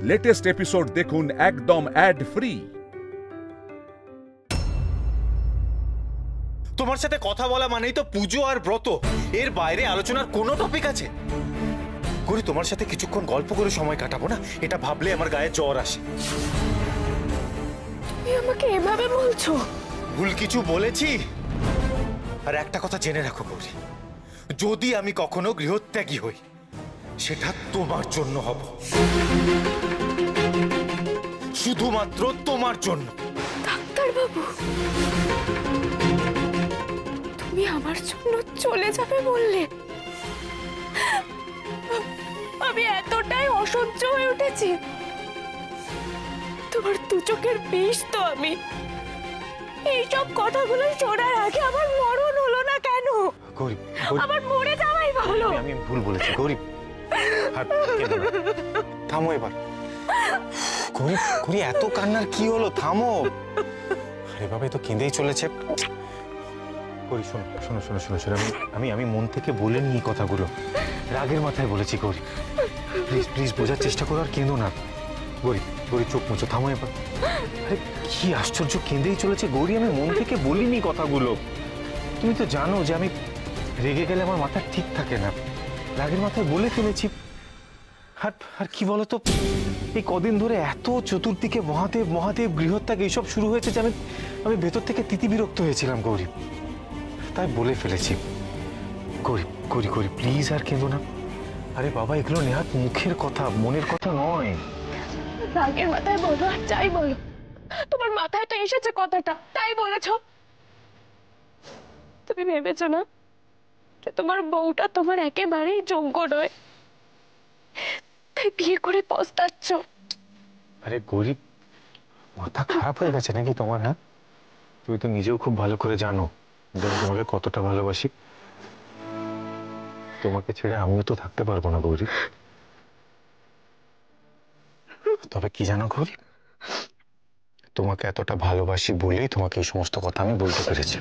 Latest episode দেখুন একদম add free. তোমার সাথে কথা বলা মানেই তো পুজো আর ব্রত, এর বাইরে আলোচনার কোনো টপিক আছে? গৌরী, তোমার সাথে কিছুক্ষণ গল্প করে সময় কাটাবো না, এটা ভাবলে আমার গায়ে জ্বর আসে। তুমি আমাকে এভাবে বলছো? ভুল কিছু বলেছি? আর একটা কথা জেনে রাখো গৌরী, যদি আমি কখনো গৃহত্যাগী হই সেটা তোমার জন্য হব, শুধুমাত্র তোমার জন্য। ডাক্তার বাবু, তুমি আমার জন্য চলে যাবে বললে? আমি এতটাই অসহ্য হয়ে উঠেছি। তোমার দু চোখের বিষ তো আমি। এইসব কথাগুলো শোনার আগে আমার মরণ হলো না কেন? গৌরী, আমার মরে যাওয়াই ভালো। আমি ভুল বলেছি গৌরী, থামো এবার। গৌরী, গৌরী, এত কান্নার কি হলো? থামো। আরে বাবা, তো কেঁদেই চলেছে। গৌরী, শোনো শোনো শোনো শোনো শোনো, আমি মন থেকে বলিনি এই কথাগুলো, রাগের মাথায় বলেছি। গৌরী, প্লিজ প্লিজ বোঝার চেষ্টা করো আর কেঁদো না। গৌরী, গৌরী, চোখ মুছো, থামো এবার। আরে কি আশ্চর্য, কেঁদেই চলেছে। গৌরী, আমি মন থেকে বলিনি কথাগুলো। তুমি তো জানো যে আমি রেগে গেলে আমার মাথা ঠিক থাকে না, রাগের মাথায় বলে ফেলেছি। আর কি বলতো, এই কদিন ধরে এত চতুর্দিকে মহাদেব মহাদেব গৃহত্যাগ এইসব শুরু হয়েছে যে আমি ভেতর থেকে তিতিবিরক্ত হয়েছিলাম গৌরী, তাই বলে ফেলেছি। গৌরী, গৌরী, গৌরী, প্লিজ আর কেঁদো না। আরে বাবা, এগুলো নেহাত মুখের কথা, মনের কথা নয়। রাগের মাথায় বলো আর যাই বলো, তোমার মাথায় তো এসেছে কথাটা, তাই বলেছ। তুমি ভেবেছো না যে তোমার বউটা তোমার একেবারেই যোগ্য নয়, তাই বিয়ে করে পস্তাচ্ছ? আরে গৌরী, মাথা খারাপ হয়ে গেছে নাকি তোমার? হ্যাঁ, তুমি তো নিজেও খুব ভালো করে জানো যে আমি তোমাকে কতটা ভালোবাসি। তোমাকে ছেড়ে আমিও তো থাকতে পারবো না গৌরী। তবে কি জানো গৌরী, তোমাকে এতটা ভালোবাসি বলেই তোমাকে এই সমস্ত কথা আমি বলতে পেরেছি।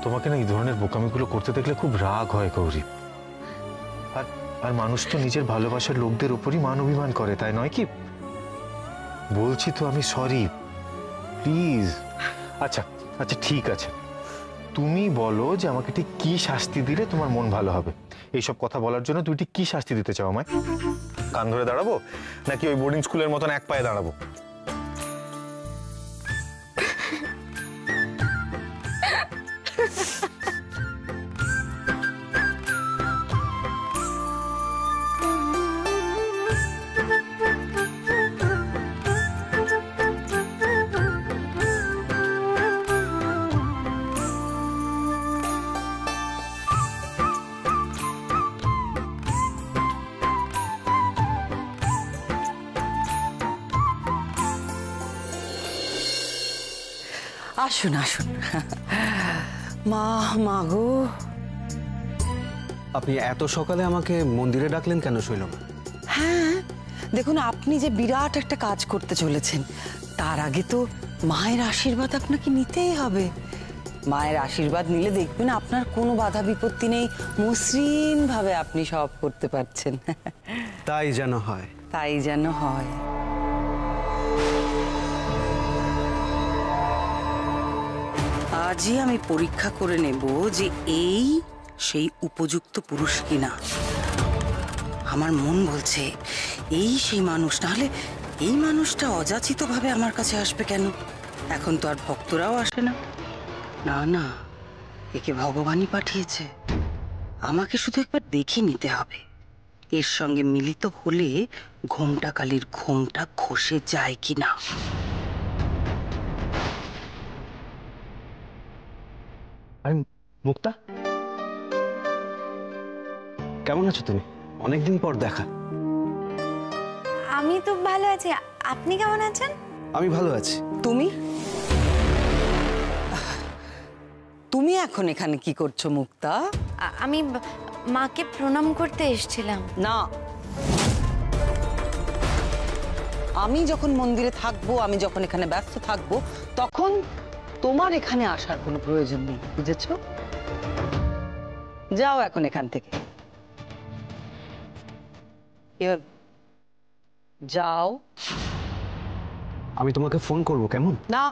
তোমাকে না এই ধরনের বোকামিগুলো করতে দেখলে খুব রাগ হয় গৌরী। আর মানুষ তো নিজের ভালোবাসার লোকদের উপরই মান অভিমান করে, তাই নয় কি? বলছি তো আমি সরি, প্লিজ। আচ্ছা আচ্ছা, ঠিক আছে, তুমি বলো যে আমাকে ঠিক কি শাস্তি দিলে তোমার মন ভালো হবে। এইসব কথা বলার জন্য তুমি ঠিক কি শাস্তি দিতে চাও আমায়? কান ধরে দাঁড়াবো নাকি ওই বোর্ডিং স্কুলের মতন এক পায়ে দাঁড়াবো? আসুন আসুন। মা গো, আপনি এত সকালে আমাকে মন্দিরে ডাকলেন কেন শৈলমা? হ্যাঁ দেখুন, আপনি যে বিরাট একটা কাজ করতে চলেছেন, তার আগে তো মায়ের আশীর্বাদ আপনাকে নিতেই হবে। মায়ের আশীর্বাদ নিলে দেখবেন আপনার কোনো বাধা বিপত্তি নেই, মসৃণ ভাবে আপনি সব করতে পারছেন। তাই যেন হয়। তাই যেন হয়। আজই আমি পরীক্ষা করে নেব যে এই সেই উপযুক্ত পুরুষ কিনা। আমার মন বলছে এই সেই মানুষ, নাহলে এই মানুষটা অযাচিতভাবে আমার কাছে আসবে কেন? এখন তো আর ভক্তরাও আসে না। না না, একে ভগবানই পাঠিয়েছে। আমাকে শুধু একবার দেখে নিতে হবে, এর সঙ্গে মিলিত হলে ঘোমটা কালীর ঘোমটা খসে যায় কিনা। মুক্তা, কেমন আছো তুমি? অনেকদিন পর দেখা। আমি তো ভালো আছি, আপনি কেমন আছেন? আমি ভালো আছি। তুমি তুমি এখন এখানে কি করছো মুক্তা? আমি মাকে প্রণাম করতে এসেছিলাম। না, আমি যখন মন্দিরে থাকবো, আমি যখন এখানে ব্যস্ত থাকবো, তখন তোমার এখানে আসার কোনো প্রয়োজন নেই, বুঝেছো? যাও এখন এখান থেকে। এবার যাও। আমি তোমাকে ফোন করব, কেমন? না,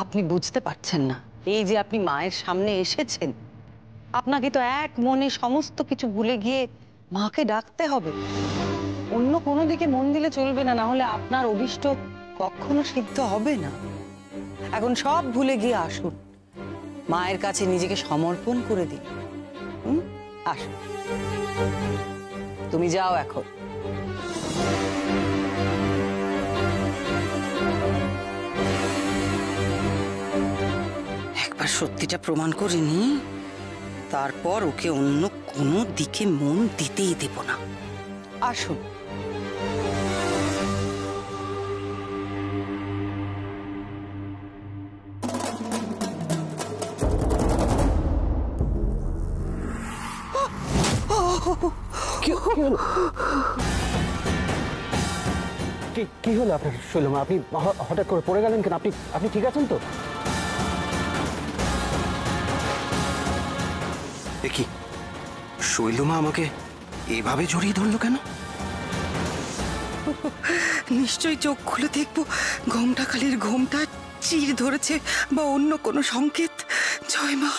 আপনি বুঝতে পারছেন না, এই যে আপনি মায়ের সামনে এসেছেন, আপনাকে তো এক মনে সমস্ত কিছু ভুলে গিয়ে মাকে ডাকতে হবে। অন্য কোনো দিকে মন দিলে চলবে না, না হলে আপনার অভিষ্ট কখনো সিদ্ধ হবে না। এখন সব ভুলে গিয়ে আসুন, মায়ের কাছে নিজেকে সমর্পণ করে দিন। আসুন, তুমি যাও এখন। একবার সত্যিটা প্রমাণ করে নি, তারপর ওকে অন্য কোনো দিকে মন দিতেই দেব না। আসুন। কি হলো আপনার শৈলমা? আপনি হঠাৎ করে পড়ে গেলেন কেন? আপনি ঠিক আছেন তো? কি শৈলমা আমাকে এভাবে জড়িয়ে ধরলো কেন? নিশ্চয়ই চোখ খুলে দেখবো ঘোমটা খালির ঘোমটা চির ধরেছে বা অন্য কোনো সংকেত। জয় মা।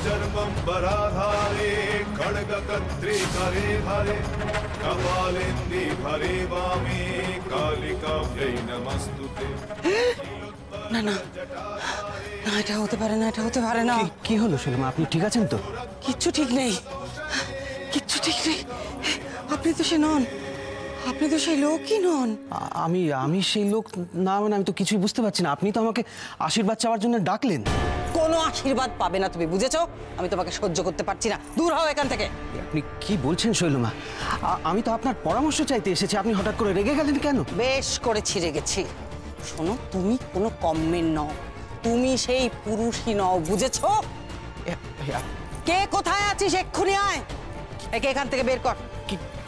चर्मंबराधारे खड्गकत्री करे धरे कपालेन्दि भरे वामे कालिकाभ्यै नमस्तुते। না না না, এটা হতে পারে না, এটা হতে পারে না। কি হলো শৈলমা? আপনি ঠিক আছেন তো? কিচ্ছু ঠিক নেই, কিচ্ছু ঠিক নেই। আপনি তো সে নন, আপনি তো সেই লোকই নন। আমি সেই লোক না, মানে আমি তো কিছুই বুঝতে পারছি না। আপনি তো আমাকে আশীর্বাদ চাওয়ার জন্য ডাকলেন। কোনো আশীর্বাদ পাবে না তুমি, বুঝেছো? আমি তোমাকে সহ্য করতে পারছি না, দূর হও এখান থেকে। আপনি কি বলছেন শৈলমা? আমি তো আপনার পরামর্শ চাইতে এসেছি, আপনি হঠাৎ করে রেগে গেলেন কেন? বেশ করে ছিঁড়ে গেছি। শোনো, তুমি কোনো কমের নও, তুমি সেই পুরুষই নও, বুঝেছো? কে কোথায় আছিস? এক্ষুনি আয়, একে এখান থেকে বের কর।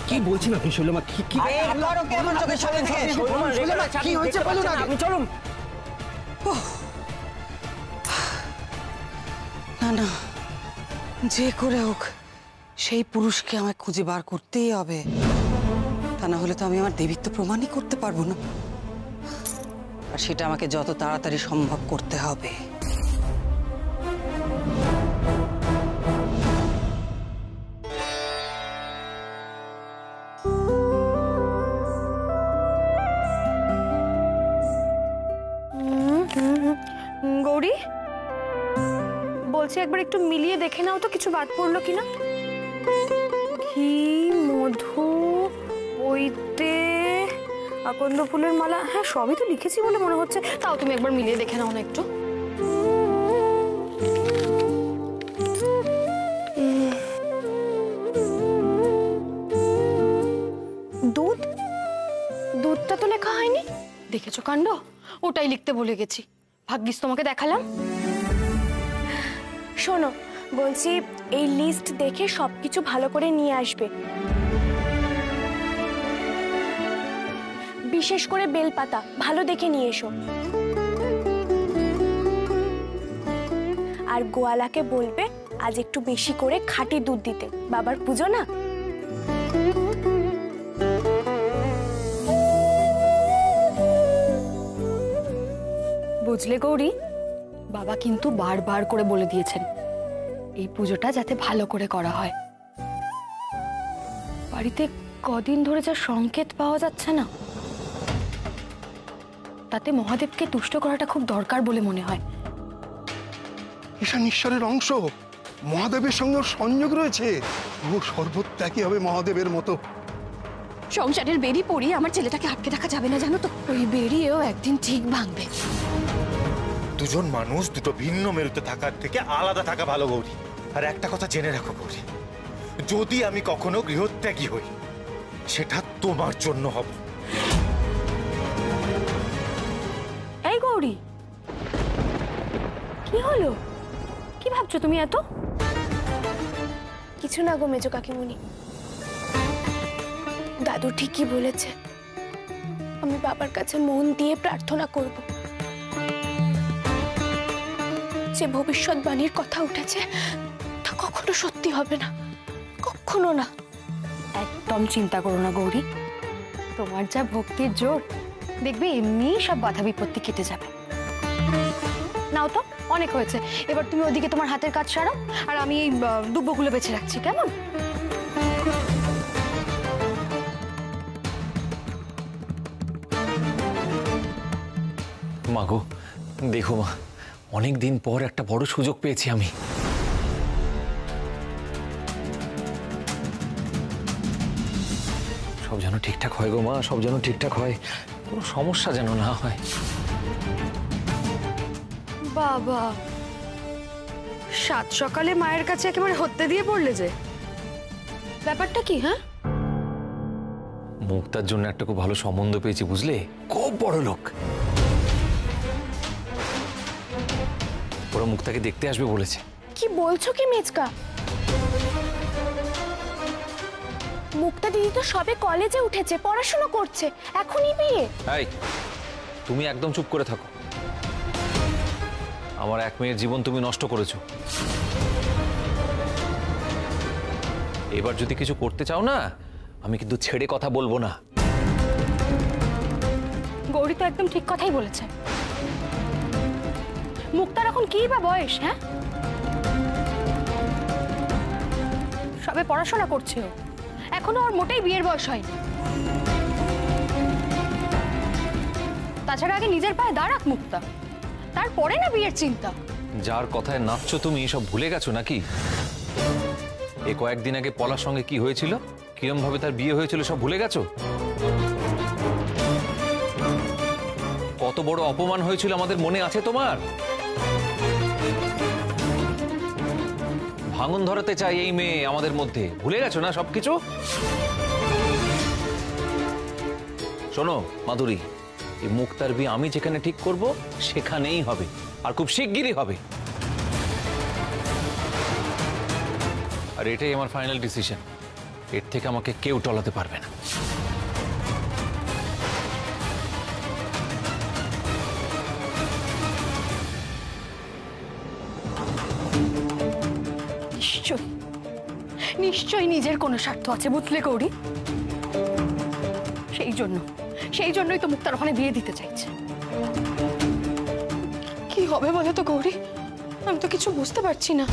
কি বলছেন আপনি শৈলমা? কি বের করো কে আমার চোখের সামনে থেকে। কি হয়েছে বলুন আগে। আপনি চলুন। না না, যে করে হোক সেই পুরুষকে আমায় খুঁজে বার করতেই হবে, তা না হলে তো আমি আমার দেবীত্ব প্রমাণই করতে পারবো না। আর সেটা আমাকে যত তাড়াতাড়ি সম্ভব করতে হবে। গৌরী, বলছি একবার একটু মিলিয়ে দেখে নাও তো কিছু বাদ পড়লো কিনা। ঘি, মধু, ওইতে আকন্দ ফুলের মালা, হ্যাঁ সবই তো লিখেছি বলে মনে হচ্ছে। তাও তুমি একবার মিলিয়ে দেখে নাও না একটু। দুধ, দুধটা তো লেখা হয়নি। দেখেছো কাণ্ড, ওটাই লিখতে ভুলে গেছি। ভাগ্যিস তোমাকে দেখালাম। শোনো, বলছি এই লিস্ট দেখে সবকিছু ভালো করে নিয়ে আসবে, বিশেষ করে বেলপাতা ভালো দেখে নিয়ে এসো। আর গোয়ালাকে বলবে আজ একটু বেশি করে খাঁটি দুধ দিতে, বাবার পুজো না। বুঝলে গৌরী, বাবা কিন্তু বারবার করে বলে দিয়েছেন এই পুজোটা যাতে ভালো করে করা হয়। বাড়িতে কদিন ধরে যা সংকেত পাওয়া যাচ্ছে না, তাতে মহাদেবকে তুষ্ট করাটা খুব দরকার বলে মনে হয়। ঈশান ঈশ্বরের অংশ, মহাদেবের সঙ্গে সংযোগ রয়েছে। ও সর্বত্যাগী হবে মহাদেবের মতো। সংসারের বেরি পড়িয়ে আমার ছেলেটাকে আটকে রাখা যাবে না, জানো তো? ওই বেরিয়েও একদিন ঠিক ভাঙবে। দুজন মানুষ দুটো ভিন্ন মেরুতে থাকার থেকে আলাদা থাকা ভালো গৌরী। আর একটা কথা জেনে রাখো গৌরী, যদি আমি কখনো গৃহত্যাগী হই সেটা তোমার জন্য হবে। এই গৌরী, কি হলো? কি ভাবছো তুমি এত? কিছু না গো মেজো কাকিমুনি, দাদু ঠিকই বলেছে, আমি বাবার কাছে মন দিয়ে প্রার্থনা করব যে ভবিষ্যৎবাণীর কথা উঠেছে তা কখনো সত্যি হবে না, কখনো না। একদম চিন্তা করো না গৌরী, তোমার যা ভক্তির জোর, দেখবে এমনি সব বাধা বিপত্তি কেটে যাবে। নাও তো, অনেক হয়েছে, এবার তুমি ওদিকে তোমার হাতের কাজ সারাও, আর আমি এই দুব্বগুলো বেছে রাখছি, কেমন? মা গো, দেখো মা, অনেক দিন পর একটা বড় সুযোগ পেয়েছি আমি। সব যেন ঠিকঠাক হয় গো মা, সব যেন ঠিকঠাক হয়, কোনো সমস্যা যেন না হয়। বাবা, সাত সকালে মায়ের কাছে একেবারে হত্যে দিয়ে পড়লে যে, ব্যাপারটা কি? হ্যাঁ, মুক্তার জন্য একটা খুব ভালো সম্বন্ধ পেয়েছি, বুঝলে, খুব বড় লোক। ওরা মুক্তাকে দেখতে আসবে বলেছে। কি বলছো কি মেজকা? মুক্তা দিদি তো সবে কলেজে উঠেছে, পড়াশোনা করছে, এখনই বিয়ে? এই, তুমি একদম চুপ করে থাকো। আমার এক মেয়ের জীবন তুমি নষ্ট করেছো। এবার যদি কিছু করতে চাও না, আমি কিন্তু ছেড়ে কথা বলবো না। গৌরী তো একদম ঠিক কথাই বলেছে। মুক্তার এখন কি বা বয়স? হ্যাঁ, সবে পড়াশোনা করছে ও, এখনো ওর মোটেই বিয়ের বয়স হয়নি। তাছাড়া আগে নিজের পায়ে দাঁড়াক মুক্তা, তারপরে না বিয়ের চিন্তা। যার কথায় নাচছো তুমি সব ভুলে গেছো নাকি? এ কয়েকদিন আগে পলার সঙ্গে কি হয়েছিল, কিরম ভাবে তার বিয়ে হয়েছিল, সব ভুলে গেছো? কত বড় অপমান হয়েছিল আমাদের মনে আছে তোমার? ভাঙন ধরাতে চাই এই মেয়ে আমাদের মধ্যে, ভুলে গেছো না সবকিছু? শোনো মাধুরী, এই মুক্তার বিয়ে আমি যেখানে ঠিক করব সেখানেই হবে, আর খুব শিগগিরই হবে। আর এটাই আমার ফাইনাল ডিসিশন, এর থেকে আমাকে কেউ টলাতে পারবে না। নিশ্চয়ই নিশ্চয়ই নিজের কোনো স্বার্থ আছে, বুঝলে গৌরী? সেই জন্যই তো মুক্তার ওখানে বিয়ে দিতে চাইছে। কি হবে বলো তো গৌরী, আমি তো কিছু বুঝতে পারছি না।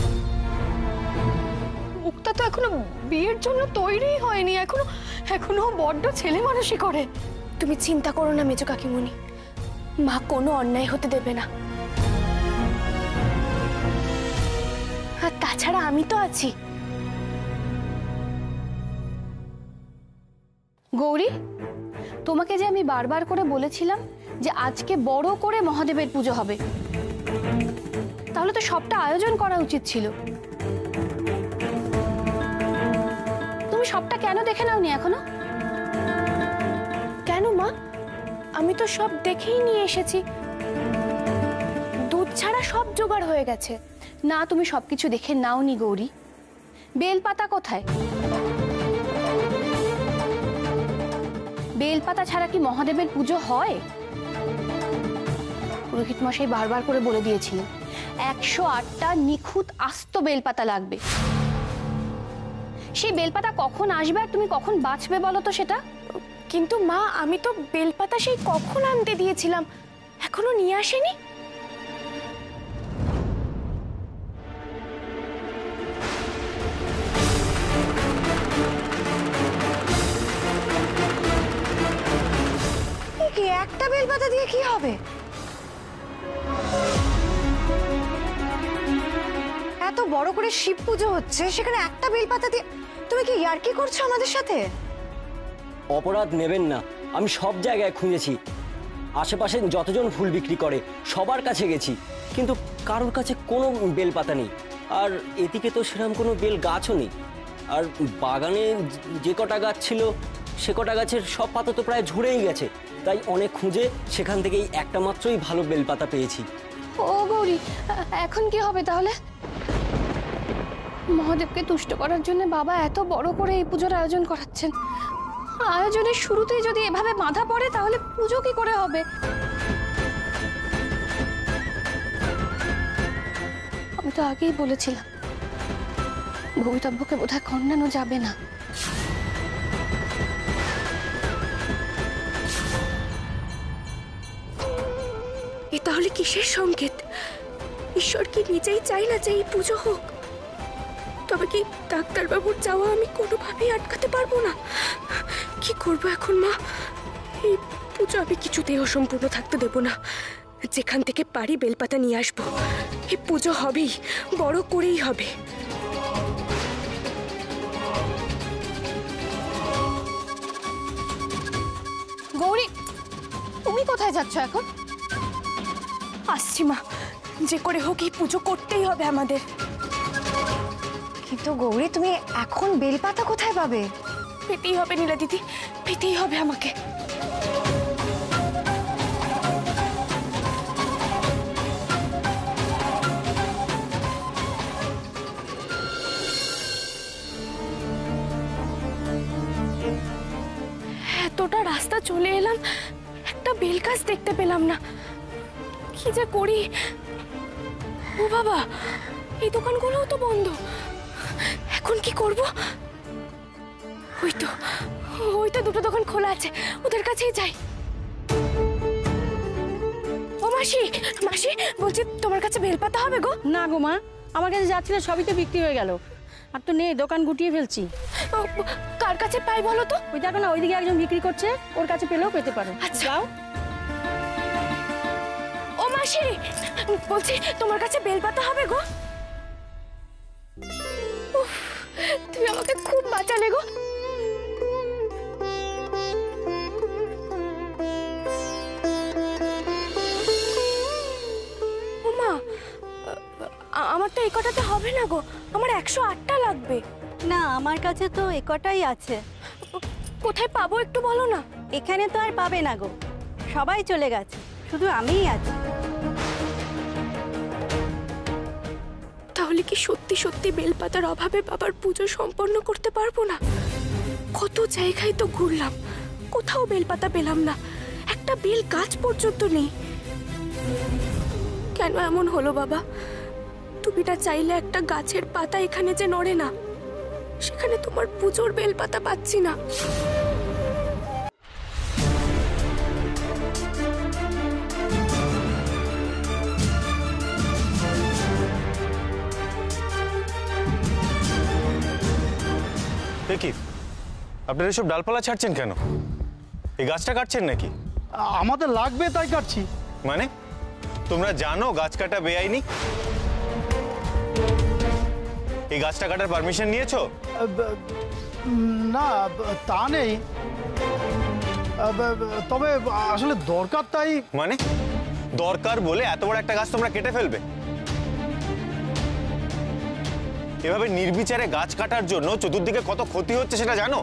মুক্তা তো এখনো বিয়ের জন্য তৈরি হয়নি, এখনো বড্ড ছেলে মানুষই করে। তুমি চিন্তা করো না মেজো কাকিমুনি, মা কোনো অন্যায় হতে দেবে না। আর তাছাড়া আমি তো আছি। গৌরী, তোমাকে যে আমি বারবার করে বলেছিলাম যে আজকে বড় করে মহাদেবের পুজো হবে, তাহলে তো সবটা আয়োজন করা উচিত ছিল। তুমি সবটা কেন দেখে নাওনি এখনো? কেন মা, আমি তো সব দেখেই নিয়ে এসেছি, দুধ ছাড়া সব জোগাড় হয়ে গেছে। না, তুমি সবকিছু দেখে নাওনি গৌরী। বেলপাতা কোথায়? বেলপাতা ছাড়া কি মহাদেবের পুজো হয়? পুরোহিত মশাই বারবার করে বলে দিয়েছিলেন 108টা নিখুঁত আস্ত বেলপাতা লাগবে। সেই বেলপাতা কখন আসবে আর তুমি কখন বাঁচবে বলো তো সেটা? কিন্তু মা, আমি তো বেলপাতা সেই কখন আনতে দিয়েছিলাম, এখনো নিয়ে আসেনি। কি একটা বেলপাতা দিয়ে কি হবে? এত বড় করে শিব পুজো হচ্ছে, সেখানে একটা বেলপাতা দিয়ে? তুমি কি ইয়ার্কি করছো আমাদের সাথে? অপরাধ নেবেন না, আমি সব জায়গায় খুঁজেছি, আশেপাশে যতজন ফুল বিক্রি করে সবার কাছে গেছি, কিন্তু কারোর কাছে কোনো বেলপাতা নেই। আর এদিকে তো সেরকম কোনো বেল গাছও নেই। আর বাগানে যে কটা গাছ ছিল সে কটা গাছের সব পাতা তো প্রায় ঝরেই গেছে, তাই অনেক খুঁজে সেখান থেকেই একটা মাত্রই ভালো বেলপাতা পেয়েছি। ও গৌরী, এখন কি হবে তাহলে? মহাদেবকে তুষ্ট করার জন্য বাবা এত বড় করে এই পুজোর আয়োজন করাচ্ছেন, আয়োজনের শুরুতেই যদি এভাবে বাধা পড়ে তাহলে পুজো কি করে হবে? আমি তো আগেই বলেছিলাম ভবিতব্যকে বোধহয় খণ্ডানো যাবে না। এ তাহলে কিসের সংকেত? ঈশ্বর কি নিজেই চাই না যে এই পুজো হোক? তবে কি ডাক্তারবাবুর যাওয়া আমি কোনোভাবেই আটকাতে পারবো না? কি করবো এখন মা? এই পুজো আমি কিছুতেই অসম্পূর্ণ থাকতে দেব না। যেখান থেকে পারি বেলপাতা নিয়ে আসবো। এই পুজো হবেই, বড় করেই হবে। গৌরী, তুমি কোথায় যাচ্ছ এখন? আসছি মা, যে করে হোক এই পুজো করতেই হবে আমাদের। কিন্তু গৌরী, তুমি এখন বেলপাতা কোথায় পাবে? পেতেই হবে নীলা দিদি, পেতেই হবে আমাকে। এতটা রাস্তা চলে এলাম, একটা বেল গাছ দেখতে পেলাম না। কি যে করি। ও বাবা, এই দোকানগুলোও তো বন্ধ। এখন কি করব? ওই তো দুটো দোকান খোলা আছে, ওদের কাছেই যাই। ও মাসি, মাসি বলছি তোমার কাছে বেলপাতা হবে গো? না গো মা, আমার কাছে যাচ্ছিল সবই তো বিক্রি হয়ে গেল, আর তো নেই, দোকান গুটিয়ে ফেলছি। কার কাছে পাই বলো তো? ওই দেখো না, ওইদিকে একজন বিক্রি করছে, ওর কাছে পেলেও পেতে পারো। আচ্ছা যাও। ও মাসি বলছি তোমার কাছে বেলপাতা হবে গো? তুমি আমাকে খুব বাঁচালে গো। ও মা, আমার তো এই কটাতে হবে না গো, আমার 108টা লাগবে। না, আমার কাছে তো এ কটাই আছে। কোথায় পাবো একটু বলো না। এখানে তো আর পাবে না গো, সবাই চলে গেছে, শুধু আমিই আছি। তাহলে কি সত্যি সত্যি বেলপাতার অভাবে বাবার পুজো সম্পন্ন করতে পারবো না? কত জায়গায় তো ঘুরলাম, কোথাও বেলপাতা পেলাম না, একটা বেল গাছ পর্যন্ত নেই। কেন এমন হলো বাবা? তুমি না চাইলে একটা গাছের পাতা এখানে যে নড়ে না, সেখানে তোমার পুজোর বেলপাতা পাচ্ছি না। কি আপনারা এসব ডালপালা ছাড়ছেন কেন? এই গাছটা কাটছেন নাকি? আমাদের লাগবে তাই কাটছি। মানে তোমরা জানো গাছ কাটা বেআইনি? এই গাছটা কাটার পারমিশন নিয়েছো? না, তা নেই, তবে আসলে দরকার তাই। মানে দরকার বলে এত বড় একটা গাছ তোমরা কেটে ফেলবে? এভাবে নির্বিচারে গাছ কাটার জন্য চতুর্দিকে কত ক্ষতি হচ্ছে সেটা জানো?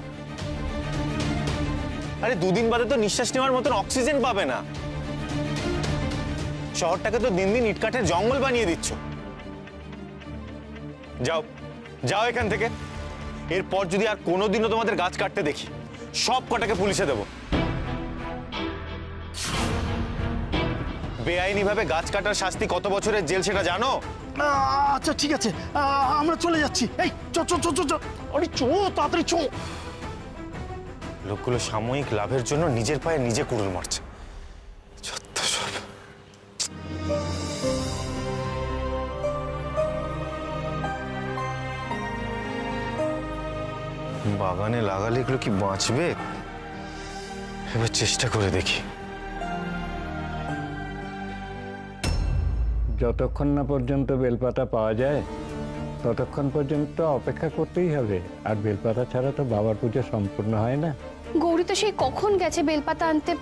আরে দুদিন বাদে তো নিঃশ্বাস নেওয়ার মতন অক্সিজেন পাবে না। শহরটাকে তো দিন দিন ইটকাঠের জঙ্গল বানিয়ে দিচ্ছ। যাও যাও এখান থেকে। এরপর যদি আর কোনোদিনও তোমাদের গাছ কাটতে দেখি, সব কটাকে পুলিশে দেব। বেআইনি ভাবে গাছ কাটার শাস্তি কত বছরের জেল সেটা জানো? আচ্ছা ঠিক আছে, আমরা চলে যাচ্ছি। এই চো চো চো চো, আরে চো, তাড়াতাড়ি চো। লোকগুলো সাময়িক লাভের জন্য নিজের পায়ে নিজে কুড়ুল মারছে। বাগানে লাগালে এগুলো কি বাঁচবে? এবার চেষ্টা করে দেখি। যতক্ষণ না পর্যন্ত বেলপাতা পাওয়া যায় ততক্ষণ পর্যন্ত অপেক্ষা করতেই হবে। আর বেলপাতা ছাড়া তো বাবার পুজো সম্পূর্ণ হয় না। গৌরী তো সেই কখন গেছে বেলপাতা আনতে,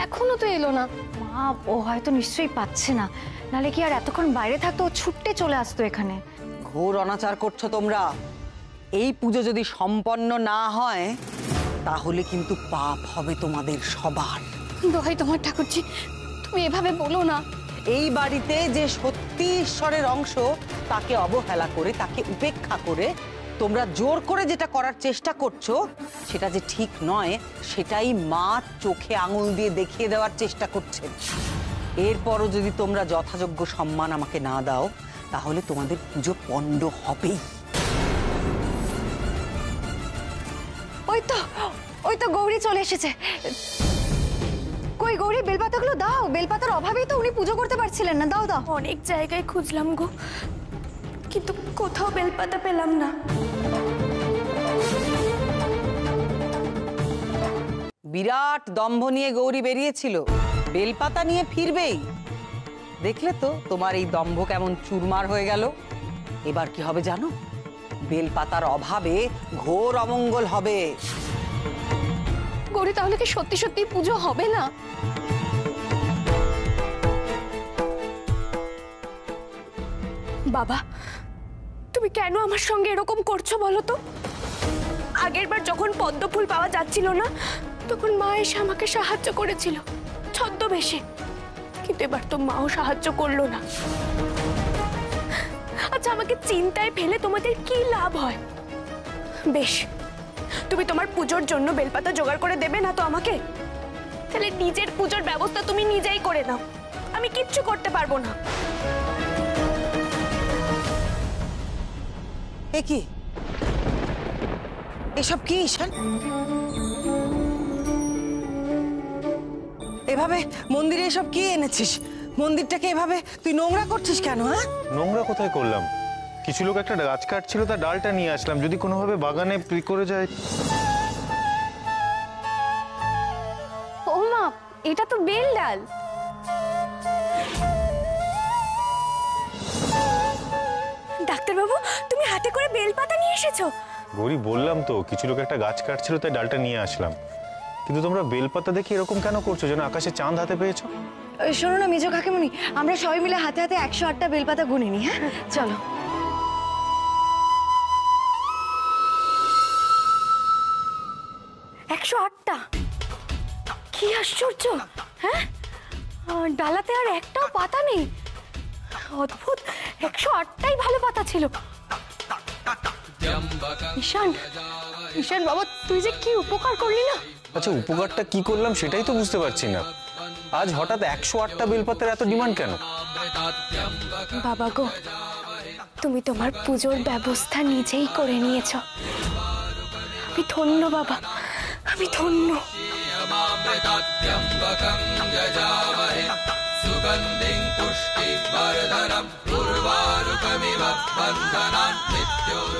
এখনো তো এলো না। মা, ও হয়তো নিশ্চয়ই পাচ্ছে না, নালে কি আর এতক্ষণ বাইরে থাকতো, ও ছুটতে চলে আসতো এখানে। ঘোর অনাচার করছো তোমরা। এই পুজো যদি সম্পন্ন না হয় তাহলে কিন্তু পাপ হবে তোমাদের সবার। দোহাই তোমার ঠাকুরজি, তুমি এভাবে বলো না। এই বাড়িতে যে সত্যি ঈশ্বরের অংশ তাকে অবহেলা করে, তাকে উপেক্ষা করে তোমরা জোর করে যেটা করার চেষ্টা করছো সেটা যে ঠিক নয় সেটাই মা চোখে আঙুল দিয়ে দেখিয়ে দেওয়ার চেষ্টা করছেন। এরপরও যদি তোমরা যথাযোগ্য সম্মান আমাকে না দাও তাহলে তোমাদের পুজো পণ্ড হবেই। ওই তো গৌরী চলে এসেছে। কই গৌরী, বেলপাতাগুলো দাও। বেলপাতার অভাবেই তো উনি পুজো করতে পারছিলেন না। দাও দাও। অনেক জায়গায় খুঁজলাম গো, কিন্তু কোথাও বেলপাতা পেলাম না। বিরাট দম্ভ নিয়ে গৌরী বেরিয়েছিল, বেলপাতা নিয়ে ফিরবেই। দেখলে তো তোমার এই দম্ভ কেমন চুরমার হয়ে গেল। এবার কি হবে জানো? বেলপাতার অভাবে ঘোর অমঙ্গল হবে। গৌরী, তাহলে কি সত্যি সত্যি পুজো হবে না? বাবা, তুমি কেন আমার সঙ্গে এরকম করছো বলো তো? আগের বার যখন পদ্ম ফুল পাওয়া যাচ্ছিল না তখন মা এসে আমাকে সাহায্য করেছিল ছদ্মবেশে, কিন্তু এবার তো মাও সাহায্য করলো না। আচ্ছা, আমাকে চিন্তায় ফেলে তোমাদের কি লাভ হয়? বেশ, তুমি তোমার পুজোর জন্য বেলপাতা জোগাড় করে দেবে না তো আমাকে? তাহলে নিজের পুজোর ব্যবস্থা তুমি নিজেই করে নাও, আমি কিচ্ছু করতে পারবো না। এ কি, এসব কি ঈশান? এভাবে মন্দিরে এসব কি এনেছিস? মন্দিরটাকে এভাবে তুই নোংরা করছিস কেন? হ্যাঁ, নোংরা কোথায় করলাম? কিছু লোক একটা গাছ কাটছিল, তার ডালটা নিয়ে আসলাম, যদি কোনোভাবে বাগানে করে যায়। ও মা, এটা তো বেল ডাল। ডাক্তারবাবু, তুমি হাতে করে বেলপাতা নিয়ে এসেছো? গৌরী, বললাম তো কিছু লোক একটা গাছ কাটছিল, তাই ডালটা নিয়ে আসলাম। কিন্তু তোমরা বেলপাতা দেখে এরকম কেন করছো, যেন আকাশে চাঁদ হাতে পেয়েছো? শোনো না মেজো কাকিমণি, আমরা সবাই মিলে হাতে হাতে 108টা বেলপাতা গুনে নি। হ্যাঁ, চলো। কি আশ্চর্য! হ্যাঁ, ডালাতে আর একটাও পাতা নেই। অদ্ভুত, 108টাই ভালো পাতা ছিল। ঈশান, ঈশান বাবা, তুই যে কি উপকার করলি না? আচ্ছা, উপকারটা কি করলাম সেটাই তো বুঝতে পারছি না। আজ হঠাৎ 108টা বেলপাতার এত ডিমান্ড কেন? বাবা গো, তুমি তোমার পুজোর ব্যবস্থা নিজেই করে নিয়েছো। আমি ধন্য বাবা, আমি ধন্য। सुगन्धिं पुष्टिवर्धनं उर्वारुकमिव बन्धनान् मृत्योर्